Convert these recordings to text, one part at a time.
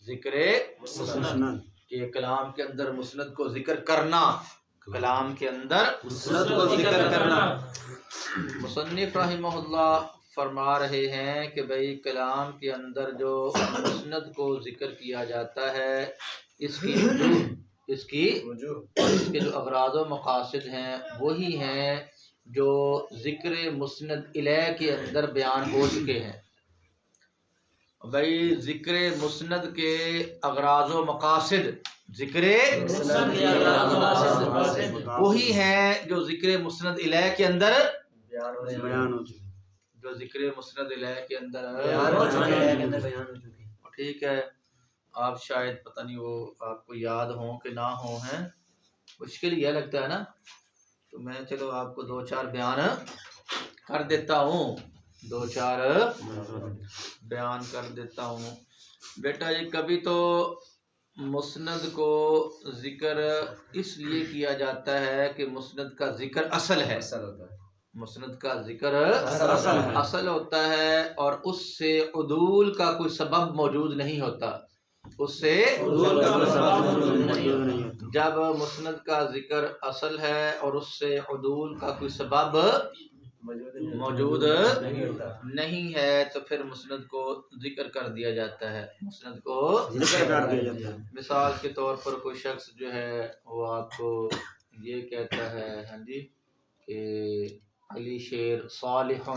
ذکر مسند کہ کلام کے اندر مسند کو ذکر کرنا، کلام کے اندر مسند کو ذکر کرنا۔ مصنف رحمہ اللہ فرما رہے ہیں کہ بھئی کلام کے اندر جو مسند کو ذکر کیا جاتا ہے اس کے جو اغراض و مقاصد ہیں وہی ہیں جو ذکر مسند الیہ کے اندر بیان ہو چکے ہیں۔ بھئی ذکر مسند کے اغراض و مقاصد وہی ہیں جو ذکر مسند الیہ کے اندر بیان ہو چکے، جو ذکر مسند الیہ کے اندر بیان ہو چکے۔ ٹھیک ہے، آپ شاید پتہ نہیں وہ آپ کو یاد ہوں کہ نہ ہوں، ہیں مشکل یہ لگتا ہے نا، تو میں چلو آپ کو دو چار بیان کر دیتا ہوں، بیان کر دیتا ہوں۔ بیٹا یہ کبھی تو مسند کو ذکر اس لیے کیا جاتا ہے کہ مسند کا ذکر اصل ہے، مسند کا ذکر اصل ہوتا ہے، اور اس سے عدول کا کوئی سبب موجود نہیں ہوتا، اس سے جب مسند کا ذکر اصل ہے اور اس سے عدول کا کوئی سبب موجود نہیں ہے تو پھر مسند کو ذکر کر دیا جاتا ہے، مسند کو ذکر کر دیا جاتا ہے۔ مثال کے طور پر کوئی شخص جو ہے وہ آپ کو یہ کہتا ہے ہاں جی کہ علی شیر صالح،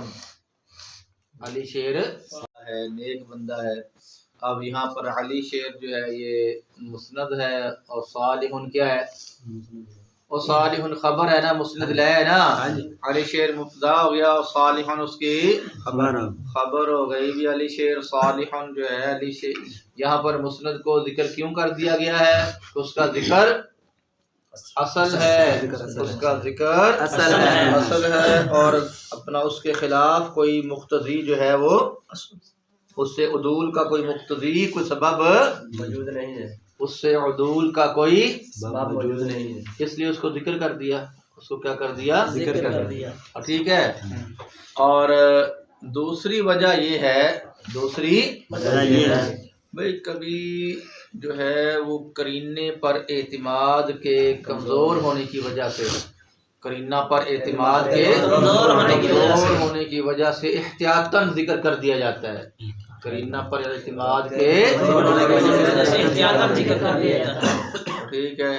علی شیر ہے، نیک بندہ ہے۔ اب یہاں پر علی شیر جو ہے یہ مسند ہے اور صالح کیا ہے، اور صالح خبر ہے نا، مسند لے ہے نا، علی شیر مبتدا ہو گیا اور صالح اس کی خبر ہو گئی بھی، علی شیر صالح جو ہے، علی شیر یہاں پر مسند کو ذکر کیوں کر دیا گیا ہے؟ اس کا ذکر اصل ہے، اس کا ذکر اصل ہے، اور اپنا اس کے خلاف کوئی مقتضی جو ہے وہ اس سے عدول کا کوئی مقتضی کوئی سبب موجود نہیں ہے، اس سے عدول کا کوئی سبب موجود نہیں ہے، اس لیے اس کو ذکر کر دیا، اس کو کیا کر دیا؟ ذکر کر دیا۔ ٹھیک ہے، اور دوسری وجہ یہ ہے بھئی کبھی جو ہے وہ قرینے پر اعتماد کے کمزور ہونے کی وجہ سے، قرینہ پر اعتماد کے کمزور ہونے کی وجہ سے احتیاطاً ذکر کر دیا جاتا ہے، قرینہ پر اعتماد کے احتیاطاً ذکر کر دیا جاتا ہے۔ ٹھیک ہے،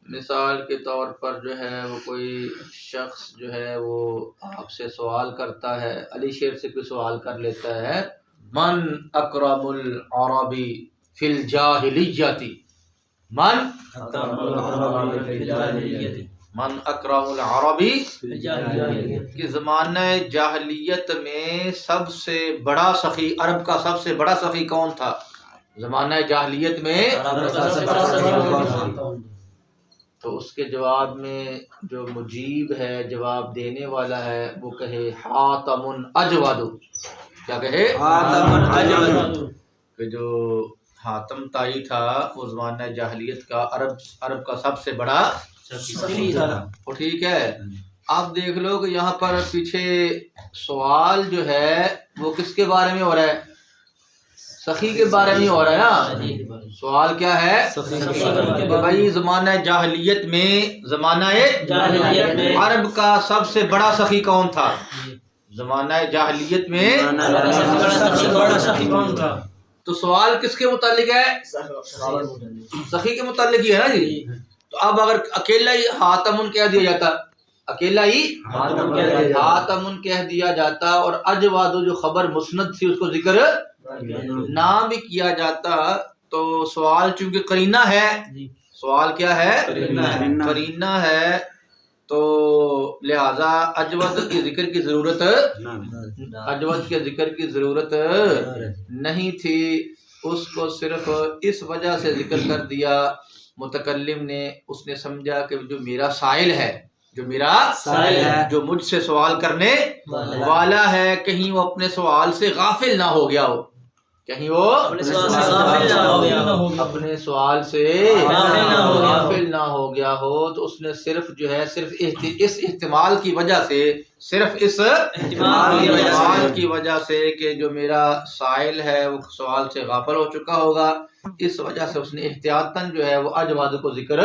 مثال کے طور پر جو ہے وہ کوئی شخص جو ہے وہ آپ سے سوال کرتا ہے، علی شیر سے کوئی سوال کر لیتا ہے، من اکرم العربی فی الجاہلیت، من اکرم العربی کہ زمانہ جاہلیت میں سب سے بڑا سخی، عرب کا سب سے بڑا سخی کون تھا؟ زمانہ جاہلیت میں تو اس کے جواب میں جو مجیب ہے، جواب دینے والا ہے، وہ کہے حاتم اجود، کیا کہے؟ حاتم اجود، کہ جو حاتم تائی تھا وہ زمانہ جاہلیت کا عرب کا سب سے بڑا سخی تھا۔ ٹھیک ہے، آپ دیکھ لو کہ یہاں پر پیچھے سوال جو ہے وہ کس کے بارے میں ہو رہا ہے؟ سخی کے بارے میں ہو رہا ہے نا، سوال کیا ہے؟ کہ بھائی زمانہ جاہلیت میں عرب کا سب سے بڑا سخی کون تھا؟ زمانہ جاہلیت میں تو سوال کس کے متعلق ہے؟ سخی کے متعلق ہی ہے نا جی۔ تو اب اگر اکیلا ہی حاتم کہہ دیا جاتا، اکیلا ہی حاتم کہہ دیا جاتا اور اجواد جو خبر مسند تھی اس کو ذکر نہ بھی کیا جاتا، تو سوال چونکہ قرینہ ہے، سوال کیا ہے؟ قرینہ ہے، تو لہذا اجود کے ذکر کی ضرورت نہیں تھی، اس کو صرف اس وجہ سے ذکر کر دیا متکلم نے، اس نے سمجھا کہ جو میرا سائل ہے، جو مجھ سے سوال کرنے والا ہے، کہیں وہ اپنے سوال سے غافل نہ ہو گیا ہو، کہیں وہ اپنے سوال سے غافل نہ ہو گیا ہو تو اس نے صرف جو ہے صرف اس احتمال کی وجہ سے کی وجہ سے کہ جو میرا سائل ہے وہ سوال سے غافل ہو چکا ہوگا، اس وجہ سے اس نے احتیاطاً جو ہے وہ اجواد کو ذکر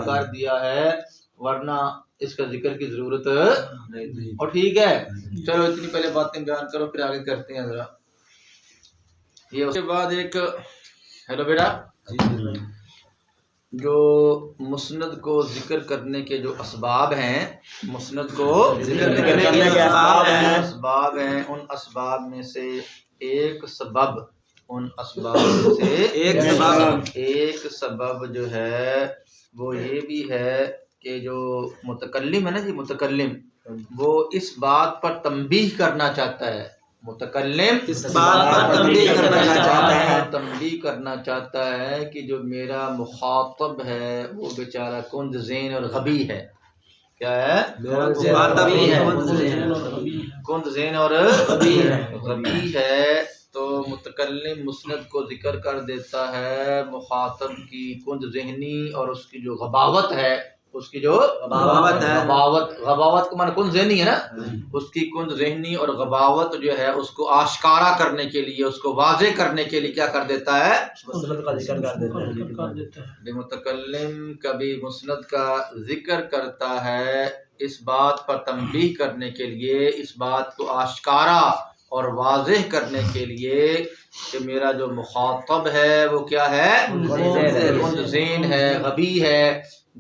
کر دیا ہے، ورنہ اس کا ذکر کی ضرورت نہیں۔ اور ٹھیک ہے، چلو اتنی پہلے باتیں بیان کرو پھر آگے کرتے ہیں ذرا۔ یہ اس کے بعد ایک ہیلو بیٹا، جو مسند کو ذکر کرنے کے جو اسباب ہیں، مسند کو ذکر کرنے کے اسباب ہیں، ان اسباب میں سے ایک سبب ایک سبب جو ہے وہ یہ بھی ہے کہ جو متکلم ہے نا جی، متکلم وہ اس بات پر تنبیہ کرنا چاہتا ہے، متکلم اس بات پر تنبیہ کرنا چاہتا ہے کہ جو میرا مخاطب ہے وہ بیچارہ کند ذہن اور غبی ہے۔ کیا ہے؟ کند ذہن اور غبی ہے، تو متکلم مسند کو ذکر کر دیتا ہے مخاطب کی کند ذہنی اور اس کی جو غباوت ہے، اس کی جو غباوت کا معنی کند ذہنی ہے نا، اس کی کند ذہنی اور غباوت جو ہے اس کو آشکارا کرنے کے لیے، اس کو واضح کرنے کے لیے کیا کر دیتا ہے؟ مسند کا ذکر کر دیتا ہے۔ متکلم کبھی مسند کا ذکر کرتا ہے اس بات پر تنبیہ کرنے کے لیے، اس بات کو آشکارا اور واضح کرنے کے لیے کہ میرا جو مخاطب ہے وہ کیا ہے؟ کند ذہن ہے، غبی ہے۔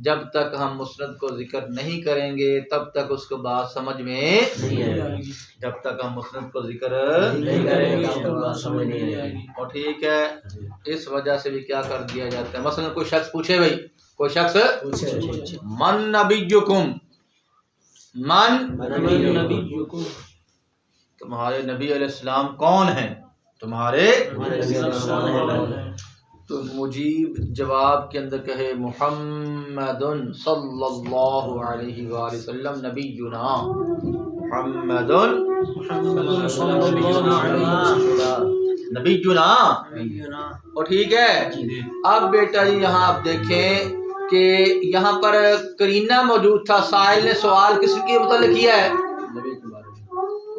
جب تک ہم مسند کو ذکر نہیں کریں گے تب تک اس کو بات سمجھ میں نہیں آئے گی، جب تک ہم مسند کو ذکر نہیں کریں گے اس کو بات سمجھ میں نہیں آئے گی۔ اور ٹھیک ہے، اس وجہ سے بھی کیا کر دیا جاتا ہے، مثلا کوئی شخص پوچھے، بھائی کوئی شخص من نبیکم، تمہارے نبی علیہ السلام کون ہیں، تمہارے تو مجیب جواب کے اندر کہے محمد صلی اللہ علیہ وآلہ وسلم نبینا، محمد نبینا۔ اور ٹھیک ہے، اب بیٹا جی یہاں آپ دیکھیں کہ یہاں پر قرینہ موجود تھا، سائل نے سوال کس کے متعلق کیا ہے؟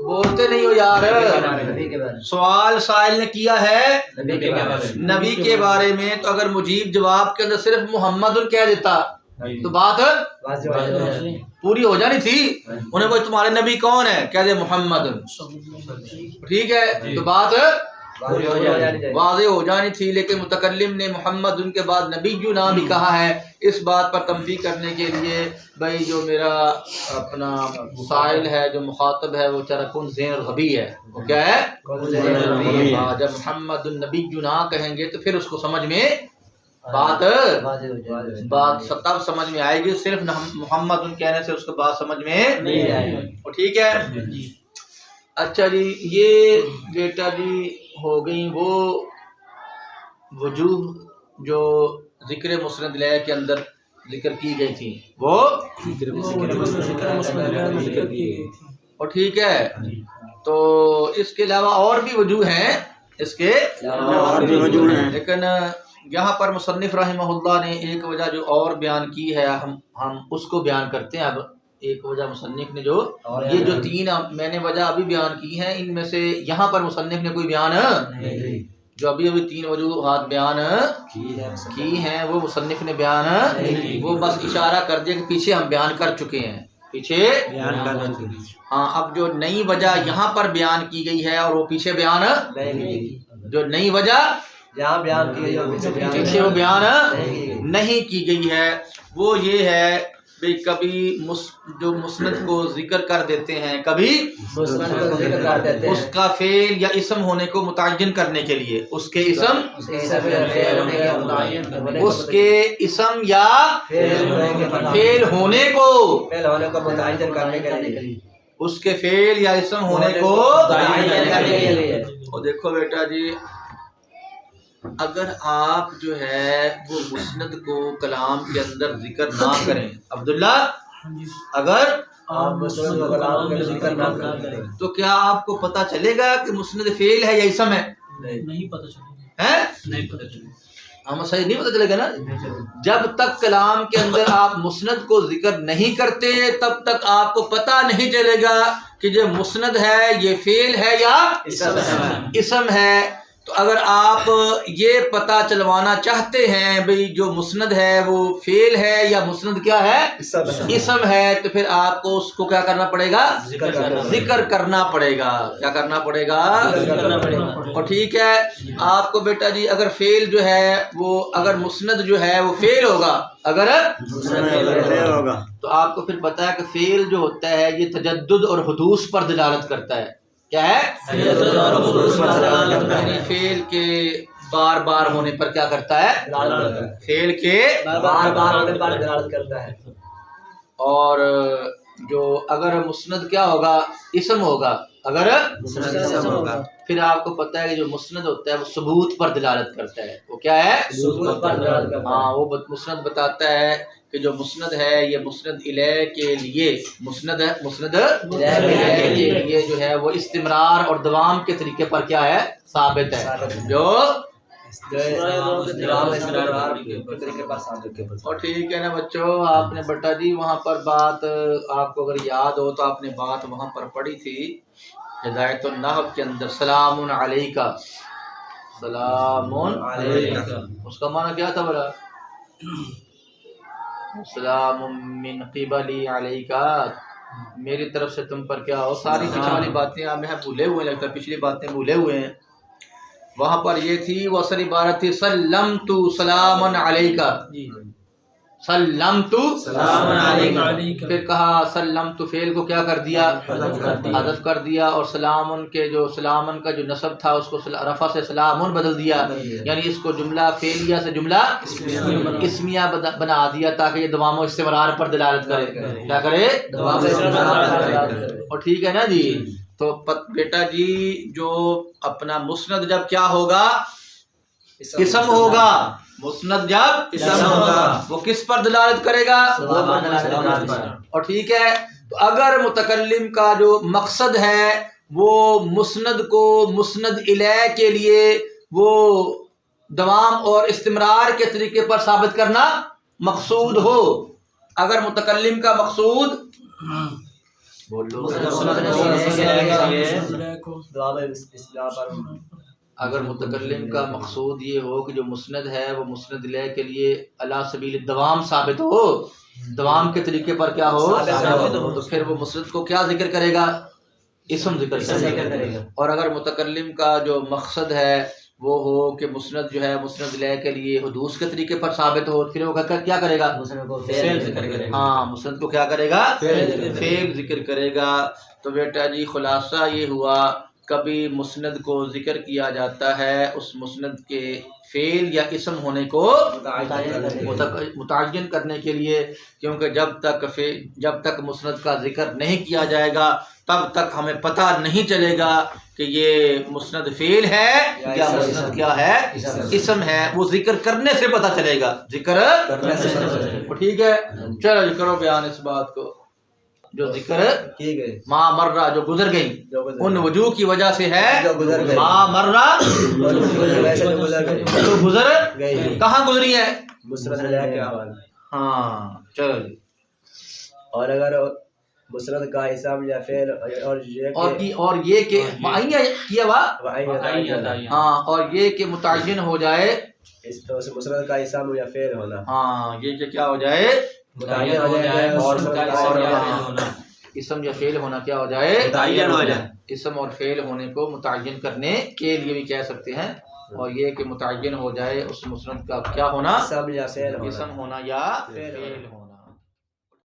بولتے نہیں ہو یار، سوال سائل نے کیا ہے نبی کے بارے میں، تو اگر مجیب جواب کے اندر صرف محمد کہہ دیتا تو بات پوری ہو جانی تھی۔ انہیں کوئی تمہارے نبی کون ہے، کہہ دے محمد، ٹھیک ہے، تو بات واضح ہو جانی تھی، لیکن متکلم نے محمد ان کے بعد نبینا بھی کہا ہے، اس بات پر تنبیہ کرنے کے لیے بھائی جو میرا اپنا سائل ہے، جو مخاطب ہے وہ چرکن ذہن اور غبی ہے، وہ کیا ہے؟ جب محمد النبینا کہیں گے تو پھر اس کو سمجھ میں بات تب سمجھ میں آئے گی، صرف محمد ان کہنے سے اس کو بات سمجھ میں نہیں آئے گی۔ ٹھیک ہے، اچھا جی، یہ بیٹا جی ہو گئی وہ وجوہ جو ذکر مسند لے کے اندر ذکر کی گئی تھی، وہ اور ٹھیک ہے، تو اس کے علاوہ اور بھی وجوہ ہیں، اس کے لیکن یہاں پر مصنف رحمہ اللہ نے ایک وجہ جو اور بیان کی ہے، ہم اس کو بیان کرتے ہیں۔ اب ایک وجہ مصنف نے جو یہ جو تین میں نے وجہ ابھی بیان کی ہیں، ان میں سے یہاں پر مصنف نے کوئی بیان جو ابھی تین وجوہات بیان کی ہیں وہ مصنف نے بیان وہ بس اشارہ کر دیا کہ پیچھے ہم بیان کر چکے ہیں، پیچھے ہاں، اب جو نئی وجہ یہاں پر بیان کی گئی ہے اور وہ پیچھے بیان جو نئی وجہ یہاں بیان کی گئی پیچھے وہ بیان نہیں کی گئی ہے، وہ یہ ہے بھی کبھی جو مسند کو ذکر کر دیتے ہیں، کبھی اس کا فعل یا اسم ہونے کو متعین کرنے کے لیے، اس کے اسم یا فعل ہونے کو متعین کرنے کے لیے، اس کے فعل یا اسم ہونے کو متعین کرنے کے لیے۔ اور دیکھو بیٹا جی، اگر آپ جو ہے وہ مسند کو کلام کے اندر ذکر نہ کریں، عبداللہ اگر آپ مسند کو کلام کے ذکر نہ کریں تو کیا آپ کو پتہ چلے گا کہ مسند فعل ہے یا اسم ہے؟ نہیں پتہ چلے گا، نہیں پتہ چلے گا۔ ہم صحیح نہیں پتہ چلے گا نا. جب تک کلام کے اندر آپ مسند کو ذکر نہیں کرتے تب تک آپ کو پتہ نہیں چلے گا کہ یہ مسند ہے، یہ فعل ہے یا اسم ہے. تو اگر آپ یہ پتہ چلوانا چاہتے ہیں بھئی جو مسند ہے وہ فعل ہے یا مسند کیا ہے، اسم ہے، تو پھر آپ کو اس کو کیا کرنا پڑے گا، ذکر کرنا پڑے گا. کیا کرنا پڑے گا؟ اور ٹھیک ہے، آپ کو بیٹا جی اگر فعل جو ہے وہ، اگر مسند جو ہے وہ فعل ہوگا، اگر ہوگا تو آپ کو پھر پتہ ہے کہ فعل جو ہوتا ہے یہ تجدد اور حدوث پر دلالت کرتا ہے. کیا ہے؟ یعنی فعل کے بار بار ہونے پر کیا کرتا ہے، فعل کے بار بار ہونے پر دلالت کرتا ہے. اور جو اگر مسند کیا ہوگا، اسم ہوگا، اگر اسم ہوگا پھر آپ کو پتہ ہے کہ جو مسند ہوتا ہے وہ ثبوت پر دلالت کرتا ہے. وہ کیا ہے؟ ثبوت پر دلالت کرتا ہے. ہاں، وہ مسند بتاتا ہے کہ جو مسند ہے یہ مسند الیہ کے لیے، مسند الیہ کے لیے جو ہے وہ استمرار اور دوام کے طریقے پر کیا ہے، ثابت ہے. جو اور ٹھیک ہے نا بچوں، آپ نے بیٹا جی وہاں پر بات آپ کو اگر یاد ہو تو آپ نے بات وہاں پر پڑھی تھی ہدایت النحو کے اندر، سلام علیکہ، سلام علیکہ، اس کا معنی کیا تھا بولا؟ سلام من قبلی علیکہ، میری طرف سے تم پر کیا ہو. ساری پچھلی والی باتیں آپ نے بھولے ہوئے، لگتا ہے پچھلی باتیں بھولے ہوئے ہیں. وہاں پر یہ تھی وہ اصل عبارت تھی سلمت سلام علیکہ، سلمت سلام علیکہ. پھر کہا سلمت فعل کو کیا کر دیا، حذف کر دیا، اور سلامن کے جو سلامن کا جو نصب تھا اس کو رفع سے سلامن بدل دیا، یعنی اس کو جملہ فعلیہ سے جملہ اسمیہ بنا دیا تاکہ یہ دوام و استمرار پر دلالت کرے. کیا کرے؟ دوام و استمرار پر دلالت کرے. اور ٹھیک ہے نا جی. تو بیٹا جی جو اپنا مسند جب کیا ہوگا، اسم ہوگا. مسند جب اسم ہوگا وہ کس پر دلالت کرے گا؟ اور ٹھیک ہے، تو اگر متکلم کا جو مقصد ہے وہ مسند کو مسند الیہ کے لیے وہ دوام اور استمرار کے طریقے پر ثابت کرنا مقصود ہو، اگر متکلم کا مقصود اگر متکلم کا مقصود یہ ہو کہ جو مسند ہے وہ مسند الیہ کے لیے علی سبیل الدوام ثابت ہو، دوام کے طریقے پر کیا ہو، تو پھر وہ مسند کو کیا ذکر کرے گا، اسم ذکر کرے گا. اور اگر متکلم کا جو مقصد ہے وہ ہو کہ مسند جو ہے مسند الیہ کے لیے حدوث کے طریقے پر ثابت ہو، پھر وہ کیا کرے گا، ہاں مسند کو کیا کرے گا، فعل ذکر کرے گا. تو بیٹا جی خلاصہ یہ ہوا، کبھی مسند کو ذکر کیا جاتا ہے اس مسند کے فعل یا اسم ہونے کو متعین کرنے کے لیے، کیونکہ جب تک مسند کا ذکر نہیں کیا جائے گا تب تک ہمیں پتہ نہیں چلے گا کہ یہ مسند فعل ہے یا مسند کیا ہے، اسم ہے. وہ ذکر کرنے سے پتہ چلے گا، ذکر کرنے سے. ٹھیک ہے، چلو کرو بیان اس بات کو. جو ذکر کی گئی ما مرہ، جو گزر گئی، ان وجوہ کی وجہ سے ہے ما مرہ، جو گزر گئی. کہاں گزری ہے؟ مسند الیہ کے حوالے. ہاں چلو. اور اگر مسند کا اسم یا فعل اور یہ کہ کیا ہوا، ہاں، اور یہ کہ متعین ہو جائے مسند کا اسم یا فعل ہونا، ہاں یہ کہ کیا ہو جائے، متعین ہو جائے، اور اسم یا فعل ہونا کیا ہو جائے، متعین ہو جائے. اسم اور فعل ہونے کو متعین کرنے کے لیے بھی کہہ سکتے ہیں. اور یہ کہ متعین ہو جائے اس مسند کا کیا ہونا، اسم ہونا یا فعل ہونا.